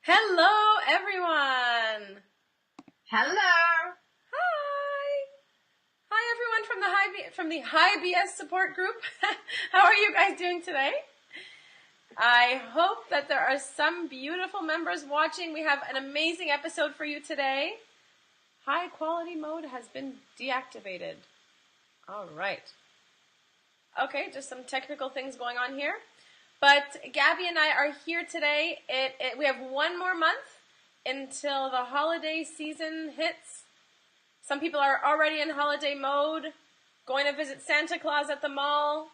Hello, everyone. Hello. Hi. Hi, everyone from the High BS support group. How are you guys doing today? I hope that there are some beautiful members watching. We have an amazing episode for you today. High quality mode has been deactivated. All right. Okay, just some technical things going on here. But Gabby and I are here today. We have one more month until the holiday season hits. Some people are already in holiday mode, going to visit Santa Claus at the mall,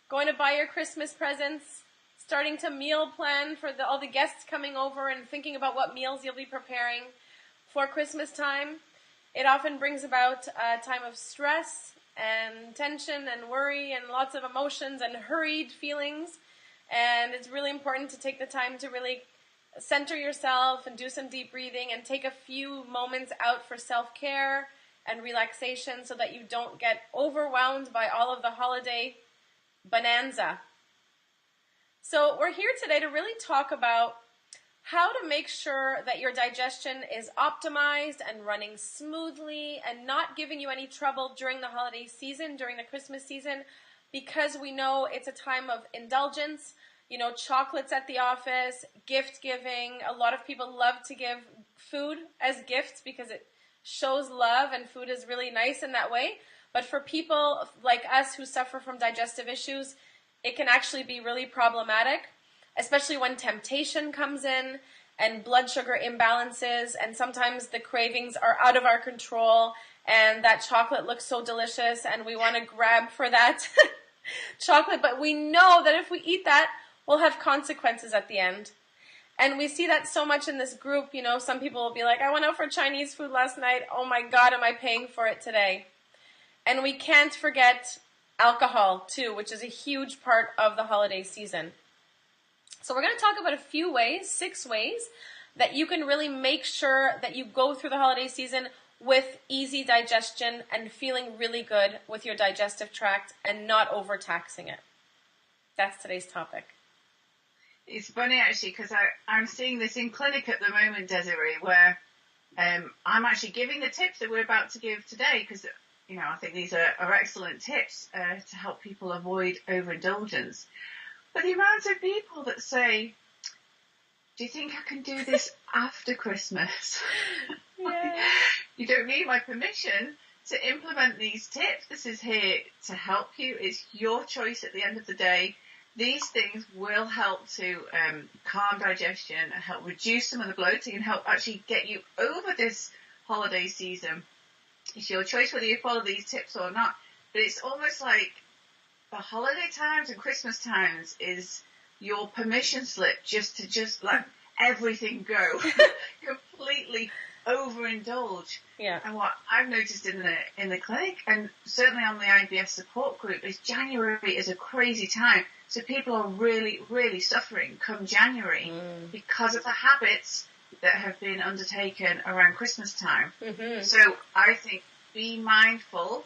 going to buy your Christmas presents, starting to meal plan for all the guests coming over and thinking about what meals you'll be preparing for Christmas time. It often brings about a time of stress and tension and worry and lots of emotions and hurried feelings. And it's really important to take the time to really center yourself and do some deep breathing and take a few moments out for self-care and relaxation so that you don't get overwhelmed by all of the holiday bonanza. So we're here today to really talk about how to make sure that your digestion is optimized and running smoothly and not giving you any trouble during the holiday season, during the Christmas season, because we know it's a time of indulgence, chocolates at the office, gift giving. A lot of people love to give food as gifts because it shows love, and food is really nice in that way. But for people like us who suffer from digestive issues, it can actually be really problematic, especially when temptation comes in and blood sugar imbalances, and sometimes the cravings are out of our control and that chocolate looks so delicious and we want to grab for that chocolate, but we know that if we eat that, we'll have consequences at the end. And we see that so much in this group. Some people will be like, I went out for Chinese food last night. Oh my God, am I paying for it today? And we can't forget alcohol too, which is a huge part of the holiday season. So we're going to talk about a few ways, 6 ways, that you can really make sure that you go through the holiday season with easy digestion and feeling really good with your digestive tract and not overtaxing it. That's today's topic. It's funny actually because I'm seeing this in clinic at the moment, Desiree, where I'm actually giving the tips that we're about to give today because, I think these are excellent tips to help people avoid overindulgence. But the amount of people that say, do you think I can do this after Christmas? Yeah. You don't need my permission to implement these tips. This is here to help you. It's your choice at the end of the day. These things will help to calm digestion, help reduce some of the bloating, and help actually get you over this holiday season. It's your choice whether you follow these tips or not. But it's almost like the holiday times and Christmas times is your permission slip just to let everything go, completely overindulge. Yeah. And what I've noticed in the clinic, and certainly on the IBS support group, is January is a crazy time. So people are really, really suffering come January because of the habits that have been undertaken around Christmas time. Mm-hmm. So I think be mindful.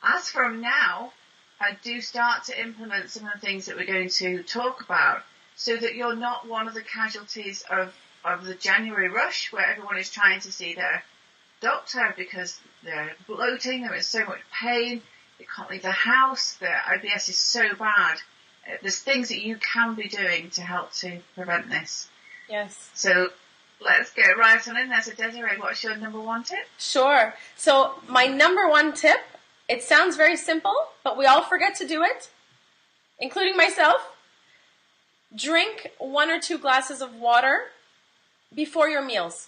As from now, I do start to implement some of the things that we're going to talk about so that you're not one of the casualties of the January rush where everyone is trying to see their doctor because they're bloating, they're in so much pain, they can't leave the house, their IBS is so bad. There's things that you can be doing to help to prevent this. Yes. So let's get right on in there. So Desiree, what's your number 1 tip? Sure. So my number 1 tip, it sounds very simple, but we all forget to do it, including myself. Drink 1 or 2 glasses of water before your meals.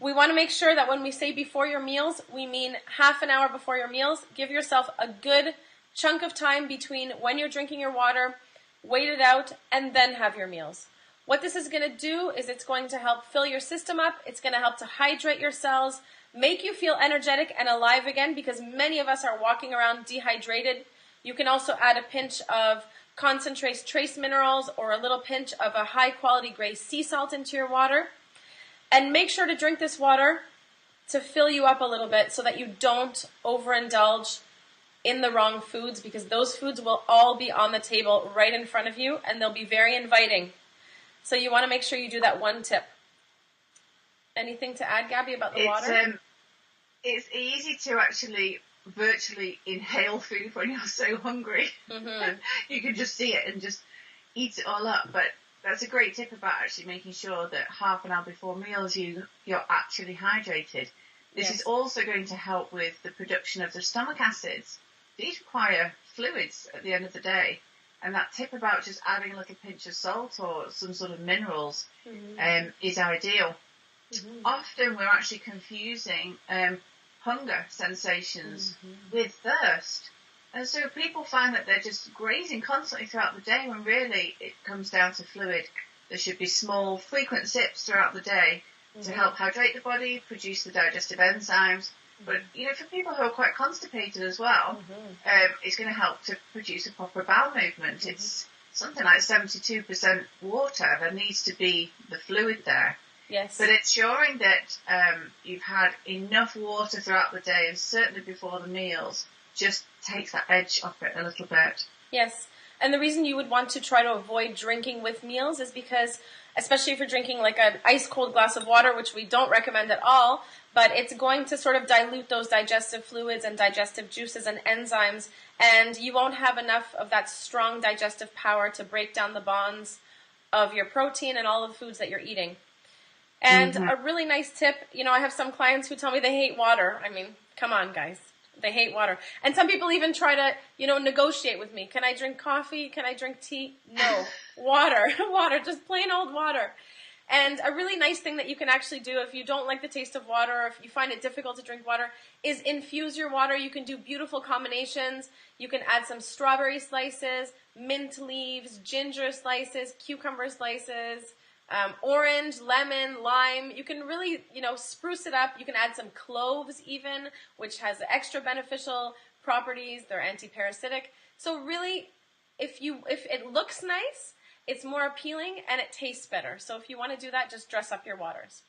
We want to make sure that when we say before your meals, we mean half an hour before your meals. Give yourself a good chunk of time between when you're drinking your water, wait it out, and then have your meals. What this is going to do is it's going to help fill your system up. It's going to help to hydrate your cells, make you feel energetic and alive again, because many of us are walking around dehydrated. You can also add a pinch of concentrate trace minerals or a little pinch of a high-quality gray sea salt into your water. And make sure to drink this water to fill you up a little bit so that you don't overindulge in the wrong foods, because those foods will all be on the table right in front of you and they'll be very inviting. So you want to make sure you do that 1 tip. Anything to add, Gabby, about the It's water? it's easy to actually virtually inhale food when you're so hungry. Mm-hmm. You can just see it and just eat it all up. But that's a great tip about actually making sure that half an hour before meals you're actually hydrated. This is also going to help with the production of the stomach acids. These require fluids at the end of the day. And that tip about just adding a little pinch of salt or some sort of minerals is ideal. Mm-hmm. Often we're actually confusing hunger sensations with thirst. And so people find that they're just grazing constantly throughout the day when really it comes down to fluid. There should be small, frequent sips throughout the day to help hydrate the body, produce the digestive enzymes. But, for people who are quite constipated as well, it's going to help to produce a proper bowel movement. It's something like 72% water. There needs to be the fluid there. Yes. But ensuring that you've had enough water throughout the day, and certainly before the meals, just takes that edge off it a little bit. Yes. And the reason you would want to try to avoid drinking with meals is because, especially if you're drinking like an ice cold glass of water, which we don't recommend at all, but it's going to sort of dilute those digestive fluids and digestive juices and enzymes, and you won't have enough of that strong digestive power to break down the bonds of your protein and all of the foods that you're eating. And a really nice tip, I have some clients who tell me they hate water. I mean, come on, guys. They hate water. And some people even try to, negotiate with me. Can I drink coffee? Can I drink tea? No. Water. Water. Just plain old water. And a really nice thing that you can actually do if you don't like the taste of water, or if you find it difficult to drink water, is infuse your water. You can do beautiful combinations. You can add some strawberry slices, mint leaves, ginger slices, cucumber slices, orange, lemon, lime. You can really, spruce it up. You can add some cloves even, which has extra beneficial properties. They're anti-parasitic. So really, if it looks nice, it's more appealing and it tastes better. So if you want to do that, just dress up your waters.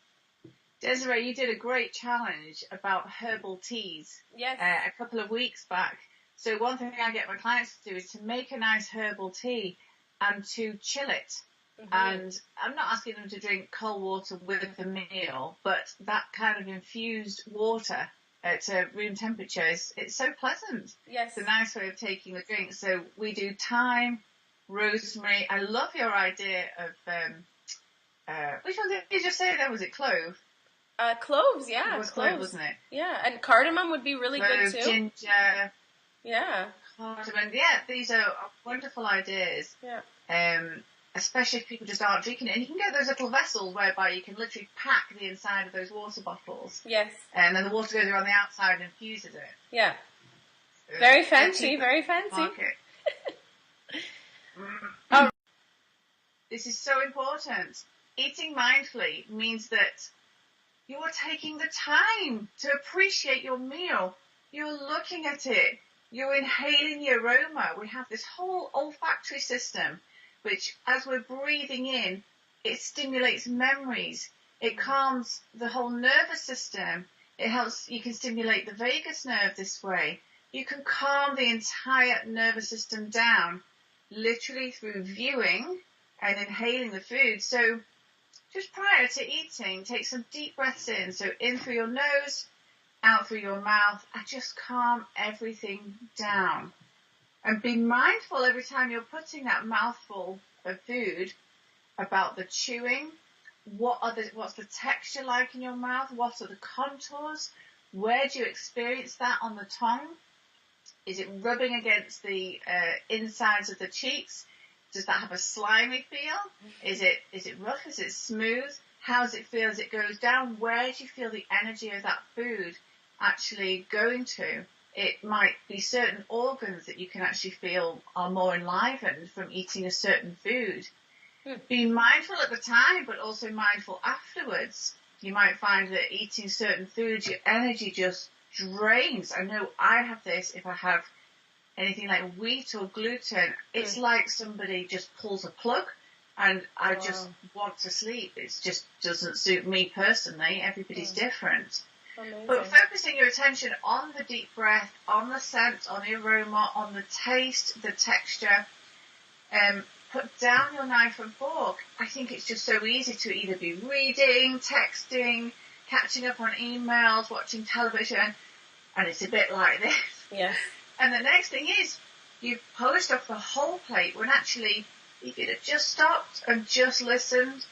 Desiree, you did a great challenge about herbal teas a couple of weeks back. So one thing I get my clients to do is to make a nice herbal tea and to chill it. And I'm not asking them to drink cold water with the meal, but that kind of infused water at room temperature it's so pleasant. Yes. It's a nice way of taking the drink. So we do thyme, rosemary. I love your idea of which one did you just say? That was it, clove? Cloves, yeah. It was cloves, wasn't it? Yeah, and cardamom would be really good too. Ginger. Yeah. Cardamom. Yeah, these are wonderful ideas. Yeah. Especially if people just aren't drinking it. And you can get those little vessels whereby you can literally pack the inside of those water bottles. Yes. And then the water goes around the outside and infuses it. Yeah. Very fancy, very fancy. This is so important. Eating mindfully means that you are taking the time to appreciate your meal. You're looking at it. You're inhaling the aroma. We have this whole olfactory system, which as we're breathing in, it stimulates memories. It calms the whole nervous system. It helps, you can stimulate the vagus nerve this way. You can calm the entire nervous system down, literally through viewing and inhaling the food. So just prior to eating, take some deep breaths in. So in through your nose, out through your mouth, and just calm everything down. And be mindful every time you're putting that mouthful of food about the chewing. What's the texture like in your mouth? What are the contours? Where do you experience that on the tongue? Is it rubbing against the insides of the cheeks? Does that have a slimy feel? Is it rough? Is it smooth? How does it feel as it goes down? Where do you feel the energy of that food actually going to? It might be certain organs that you can actually feel are more enlivened from eating a certain food. Be mindful at the time, but also mindful afterwards. You might find that eating certain foods, your energy just drains. I know I have this if I have anything like wheat or gluten. It's like somebody just pulls a plug and I just want to sleep. It just doesn't suit me personally. Everybody's different. Amazing. But focusing your attention on the deep breath, on the scent, on the aroma, on the taste, the texture, put down your knife and fork. I think it's just so easy to either be reading, texting, catching up on emails, watching television, and it's a bit like this. Yes. And the next thing is, you've polished off the whole plate when actually, if you'd have just stopped and just listened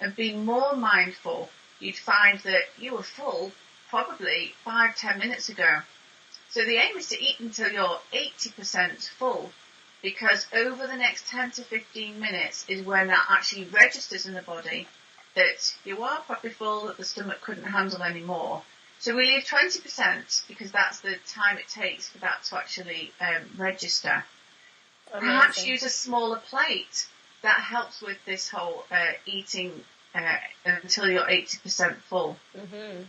and been more mindful, you'd find that you were full probably 5-10 minutes ago. So the aim is to eat until you're 80% full, because over the next 10 to 15 minutes is when that actually registers in the body that you are probably full, that the stomach couldn't handle anymore. So we leave 20% because that's the time it takes for that to actually register. Amazing. Perhaps use a smaller plate. That helps with this whole eating until you're 80% full. Mm-hmm.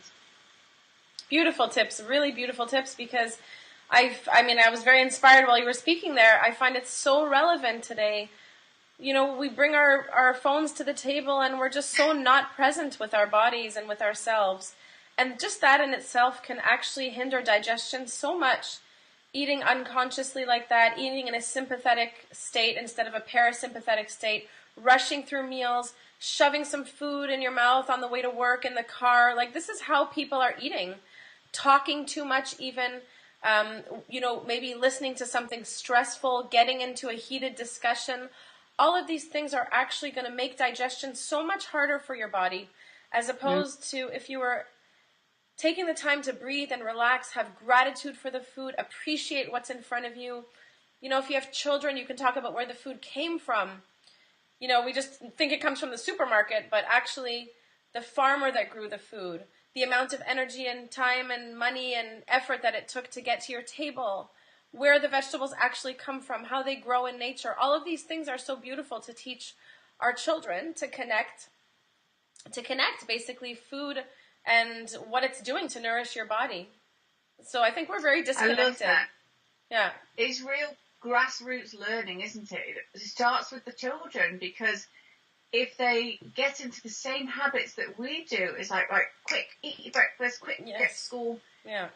Beautiful tips, really beautiful tips, because I was very inspired while you were speaking there. I find it so relevant today. You know, we bring our phones to the table and we're just so not present with our bodies and with ourselves. And just that in itself can actually hinder digestion so much. Eating unconsciously like that, eating in a sympathetic state instead of a parasympathetic state, rushing through meals, shoving some food in your mouth on the way to work in the car. Like, this is how people are eating. Talking too much even, maybe listening to something stressful, getting into a heated discussion. All of these things are actually going to make digestion so much harder for your body, as opposed to if you were taking the time to breathe and relax, have gratitude for the food, appreciate what's in front of you. You know, if you have children, you can talk about where the food came from. You know, we just think it comes from the supermarket, but actually the farmer that grew the food, the amount of energy and time and money and effort that it took to get to your table, where the vegetables actually come from, how they grow in nature. All of these things are so beautiful to teach our children to connect basically food and what it's doing to nourish your body. So I think we're very disconnected. I love that. Yeah. It's real grassroots learning, isn't it? It starts with the children, because if they get into the same habits that we do, it's like, right, quick, eat your breakfast, quick, get to school. Yeah.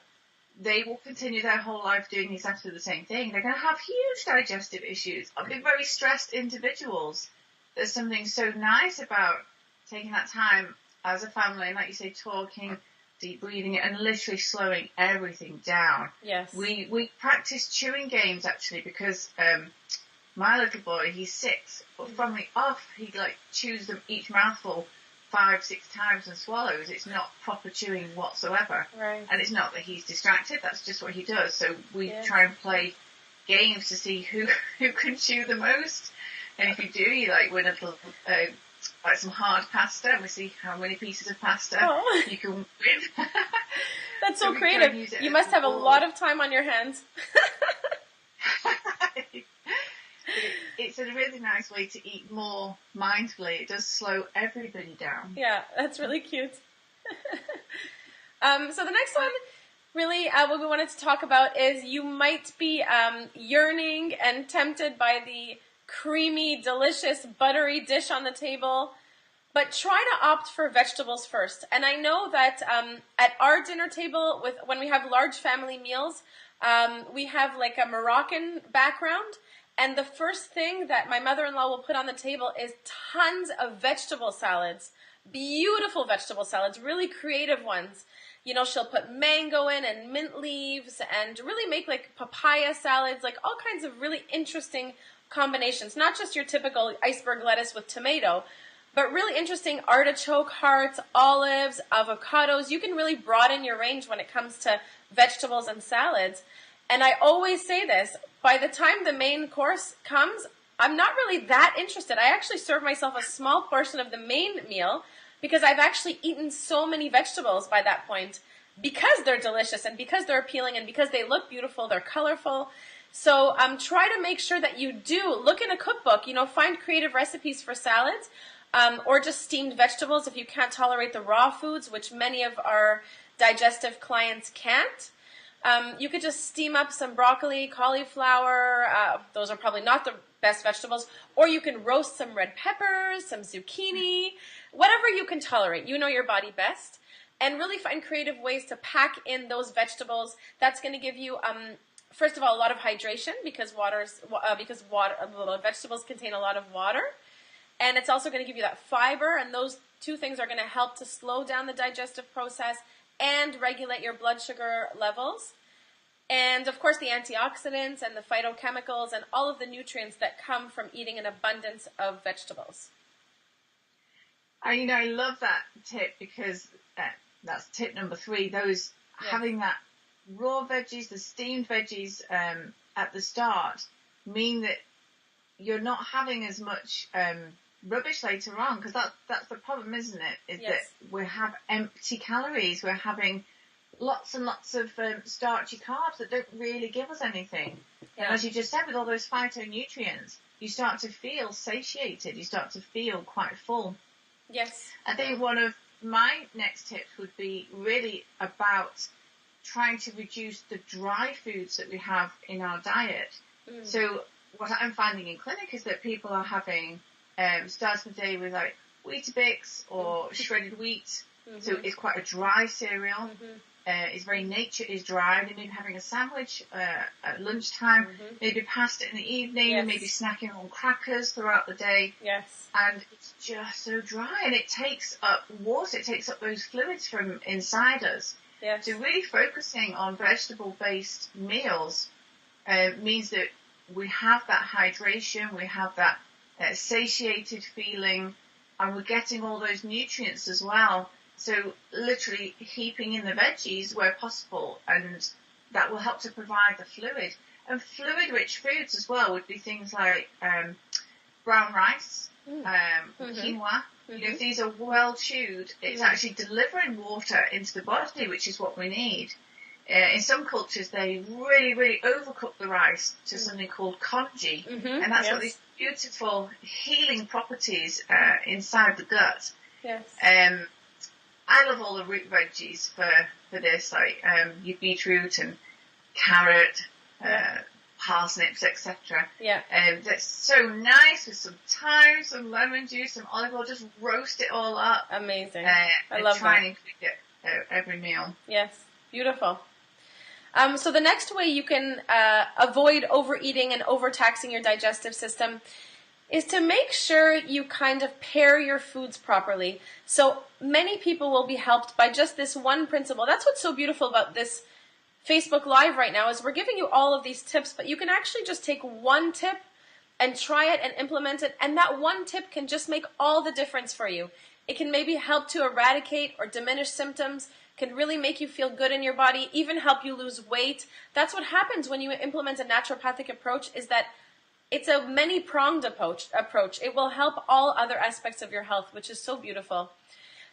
They will continue their whole life doing exactly the same thing. They're going to have huge digestive issues. I've been very stressed individuals. There's something so nice about taking that time as a family, and like you say, talking, deep breathing, and literally slowing everything down. Yes. We practice chewing games, actually, because my little boy, he's 6, but from the off, he chews them each mouthful 5-6 times and swallows. It's not proper chewing whatsoever. Right. And it's not that he's distracted, that's just what he does. So we try and play games to see who can chew the most. And if you do, you win a little, some hard pasta, and we see how many pieces of pasta you can win. That's so creative. You must have a lot of time on your hands. It's a really nice way to eat more mindfully. It does slow everybody down. Yeah, that's really cute. So the next one, really, what we wanted to talk about is you might be yearning and tempted by the creamy, delicious, buttery dish on the table, but try to opt for vegetables first. And I know that at our dinner table, when we have large family meals, we have like a Moroccan background. And the first thing that my mother-in-law will put on the table is tons of vegetable salads. Beautiful vegetable salads, really creative ones. You know, she'll put mango in and mint leaves and really make like papaya salads, like all kinds of really interesting combinations. Not just your typical iceberg lettuce with tomato, but really interesting artichoke hearts, olives, avocados. You can really broaden your range when it comes to vegetables and salads. And I always say this, by the time the main course comes, I'm not really that interested. I actually serve myself a small portion of the main meal because I've actually eaten so many vegetables by that point because they're delicious and because they're appealing and because they look beautiful, they're colorful. So try to make sure that you do look in a cookbook, find creative recipes for salads or just steamed vegetables if you can't tolerate the raw foods, which many of our digestive clients can't. You could just steam up some broccoli, cauliflower. Those are probably not the best vegetables. Or you can roast some red peppers, some zucchini, whatever you can tolerate. You know your body best. And really find creative ways to pack in those vegetables. That's going to give you, first of all, a lot of hydration because vegetables contain a lot of water. And it's also going to give you that fiber. And those two things are going to help to slow down the digestive process and regulate your blood sugar levels. And of course the antioxidants and the phytochemicals and all of the nutrients that come from eating an abundance of vegetables. I love that tip because that's tip number 3. Those having that raw veggies, the steamed veggies at the start mean that you're not having as much rubbish later on, because that's the problem, isn't it? Is that we have empty calories. We're having lots and lots of starchy carbs that don't really give us anything. Yeah. And as you just said, with all those phytonutrients, you start to feel satiated. You start to feel quite full. Yes. I think one of my next tips would be really about trying to reduce the dry foods that we have in our diet. So what I'm finding in clinic is that people are having starting the day with like Weetabix or shredded wheat. So it's quite a dry cereal. It's very nature is dry. They may be having a sandwich at lunchtime, maybe pasta in the evening, and maybe snacking on crackers throughout the day. Yes. And it's just so dry, and it takes up water. It takes up those fluids from inside us. Yes. So really focusing on vegetable-based meals means that we have that hydration, we have that satiated feeling, and we're getting all those nutrients as well. So literally heaping in the veggies where possible, and that will help to provide the fluid. And fluid-rich foods as well would be things like brown rice, quinoa. You know, if these are well chewed, it's actually delivering water into the body, which is what we need. In some cultures, they really, really overcook the rice to something called congee, and that's got these beautiful healing properties inside the gut. Yes. I love all the root veggies for this, like your beetroot and carrot, parsnips, etc. Yeah. That's so nice with some thyme, some lemon juice, some olive oil. Just roast it all up. Amazing. I love try and include it every meal. Yes. Beautiful. So the next way you can avoid overeating and overtaxing your digestive system is to make sure you kind of pair your foods properly. So many people will be helped by just this one principle. That's what's so beautiful about this Facebook Live right now, is we're giving you all of these tips, but you can actually just take one tip and try it and implement it, and that one tip can just make all the difference for you. It can maybe help to eradicate or diminish symptoms, can really make you feel good in your body, even help you lose weight. That's what happens when you implement a naturopathic approach, is that it's a many-pronged approach. It will help all other aspects of your health, which is so beautiful.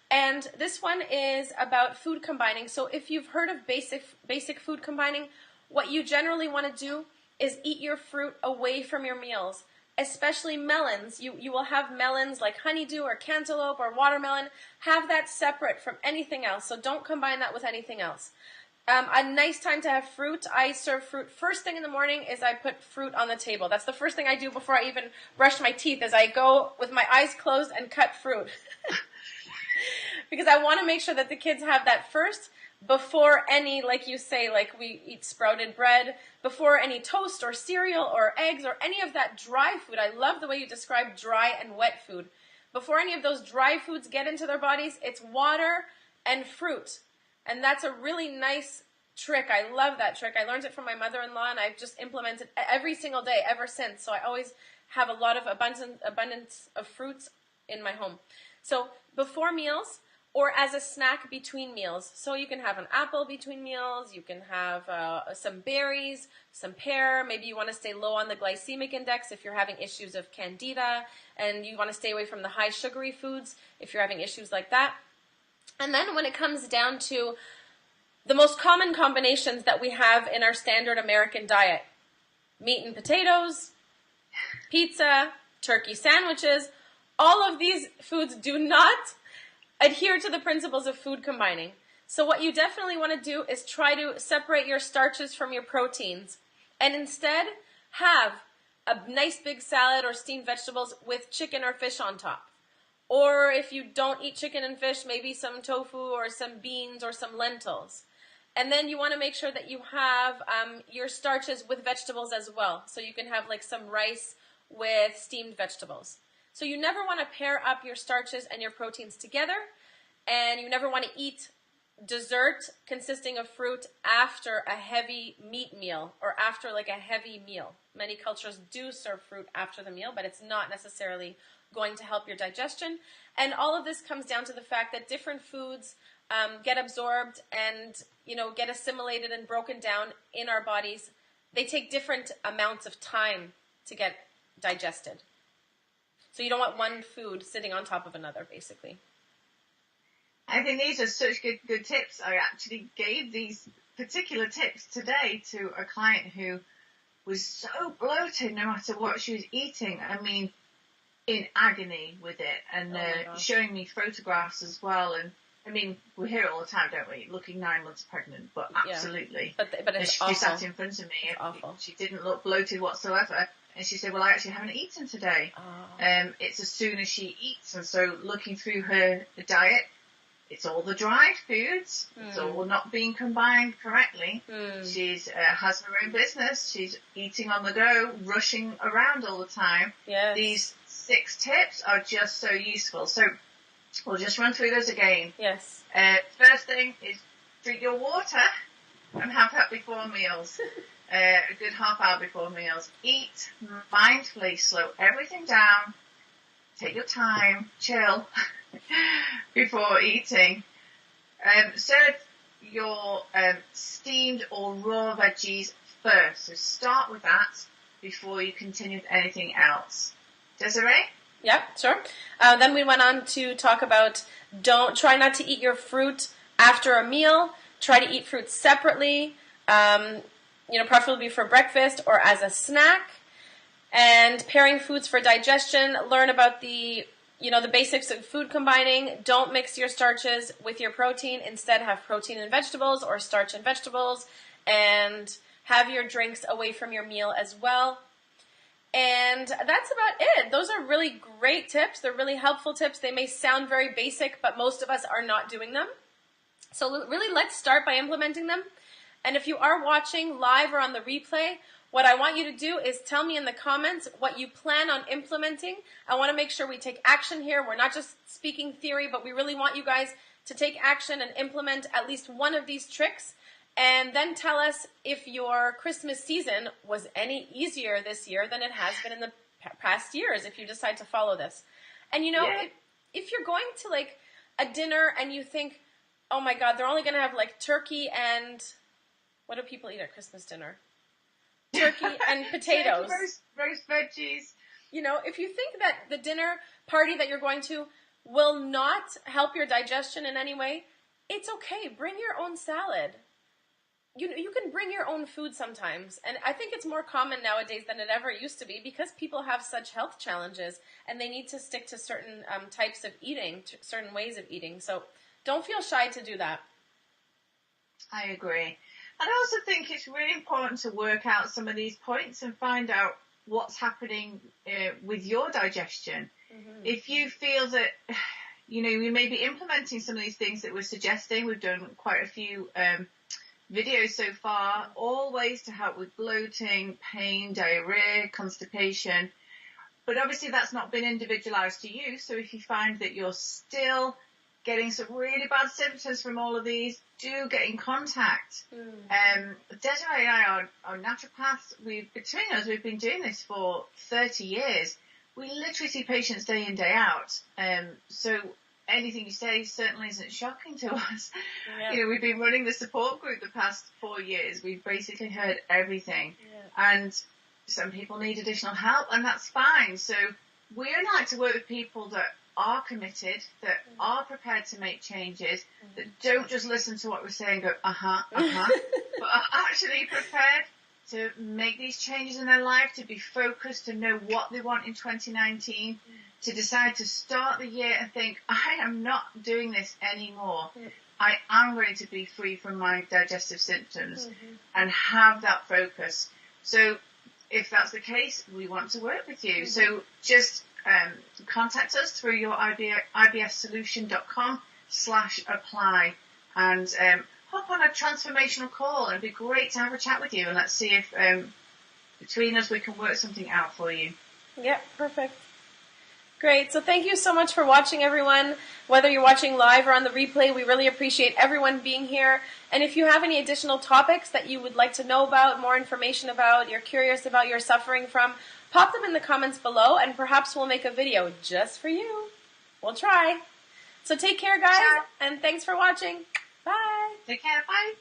And this one is about food combining. So if you've heard of basic food combining, what you generally want to do is eat your fruit away from your meals, especially melons. You will have melons like honeydew or cantaloupe or watermelon. Have that separate from anything else. So don't combine that with anything else. A nice time to have fruit. I serve fruit first thing in the morning. Is I put fruit on the table. That's the first thing I do before I even brush my teeth, is I go with my eyes closed and cut fruit. Because I want to make sure that the kids have that first, before any, like you say, like we eat sprouted bread, before any toast or cereal or eggs or any of that dry food. I love the way you describe dry and wet food. Before any of those dry foods get into their bodies, it's water and fruit. And that's a really nice trick. I love that trick. I learned it from my mother-in-law, and I've just implemented it every single day ever since. So I always have a lot of abundance of fruits in my home. So before meals, or as a snack between meals. So you can have an apple between meals, you can have some berries, some pear, maybe you want to stay low on the glycemic index if you're having issues of candida, and you want to stay away from the high sugary foods if you're having issues like that. And then when it comes down to the most common combinations that we have in our standard American diet, meat and potatoes, pizza, turkey sandwiches, all of these foods do not adhere to the principles of food combining. So what you definitely want to do is try to separate your starches from your proteins, and instead have a nice big salad or steamed vegetables with chicken or fish on top. Or if you don't eat chicken and fish, maybe some tofu or some beans or some lentils. And then you want to make sure that you have your starches with vegetables as well. So you can have like some rice with steamed vegetables. So you never want to pair up your starches and your proteins together, and you never want to eat dessert consisting of fruit after a heavy meat meal or after like a heavy meal. Many cultures do serve fruit after the meal, but it's not necessarily going to help your digestion. And all of this comes down to the fact that different foods get absorbed and, get assimilated and broken down in our bodies. They take different amounts of time to get digested. So you don't want one food sitting on top of another, basically. I think these are such good tips. I actually gave these particular tips today to a client who was so bloated no matter what she was eating. I mean, in agony with it, and showing me photographs as well. And I mean, we hear it all the time, don't we? Looking 9 months pregnant, but absolutely. Yeah. But it's she awful. sat in front of me. It's awful. She didn't look bloated whatsoever. And she said, well, I actually haven't eaten today. Oh. It's as soon as she eats. And so looking through her diet, it's all the dried foods. It's all not being combined correctly. She's has her own business. She's eating on the go, rushing around all the time. Yes. These 6 tips are just so useful. So we'll just run through those again. Yes. First thing is drink your water and have that before meals. A good half hour before meals. Eat mindfully. Slow everything down. Take your time. Chill before eating. Serve your steamed or raw veggies first. So start with that before you continue with anything else. Desiree? Yeah, sure. Then we went on to talk about try not to eat your fruit after a meal. Try to eat fruit separately, preferably for breakfast or as a snack. And pairing foods for digestion. Learn about the basics of food combining. Don't mix your starches with your protein. Instead, have protein and vegetables or starch and vegetables. And have your drinks away from your meal as well. And that's about it. Those are really great tips. They're really helpful tips. They may sound very basic, but most of us are not doing them. So really, let's start by implementing them. And if you are watching live or on the replay, what I want you to do is tell me in the comments what you plan on implementing. I want to make sure we take action here. We're not just speaking theory, but we really want you guys to take action and implement at least one of these tricks. And then tell us if your Christmas season was any easier this year than it has been in the past years, if you decide to follow this. And if you're going to like a dinner and you think, oh my God, they're only going to have like turkey and, what do people eat at Christmas dinner? Turkey and potatoes. roast veggies. If you think that the dinner party that you're going to will not help your digestion in any way, it's okay. Bring your own salad. You can bring your own food sometimes. And I think it's more common nowadays than it ever used to be because people have such health challenges and they need to stick to certain types of eating, certain ways of eating. So don't feel shy to do that. I agree. And I also think it's really important to work out some of these points and find out what's happening with your digestion. Mm-hmm. If you feel that, we may be implementing some of these things that we're suggesting. We've done quite a few videos so far, all ways to help with bloating, pain, diarrhea, constipation. But obviously that's not been individualized to you. So if you find that you're still getting some really bad symptoms from all of these, do get in contact. Desiree and I are naturopaths. Between us, we've been doing this for 30 years. We literally see patients day in, day out. So anything you say certainly isn't shocking to us. Yeah. We've been running the support group the past 4 years. We've basically heard everything. Yeah. And some people need additional help, and that's fine. So we like to work with people that are committed, that are prepared to make changes, that don't just listen to what we're saying and go, but are actually prepared to make these changes in their life, to be focused, to know what they want in 2019, to decide to start the year and think, I am not doing this anymore. I am ready to be free from my digestive symptoms and have that focus. So if that's the case, we want to work with you. So just contact us through your ibssolution.com/apply and hop on a transformational call. It'd be great to have a chat with you, and let's see if between us we can work something out for you. Yeah, perfect. Great. So thank you so much for watching, everyone. Whether you're watching live or on the replay, we really appreciate everyone being here. And if you have any additional topics that you would like to know about, more information about, you're curious about, you're suffering from, pop them in the comments below, and perhaps we'll make a video just for you. We'll try. So take care, guys, and thanks for watching. Bye. Take care. Bye.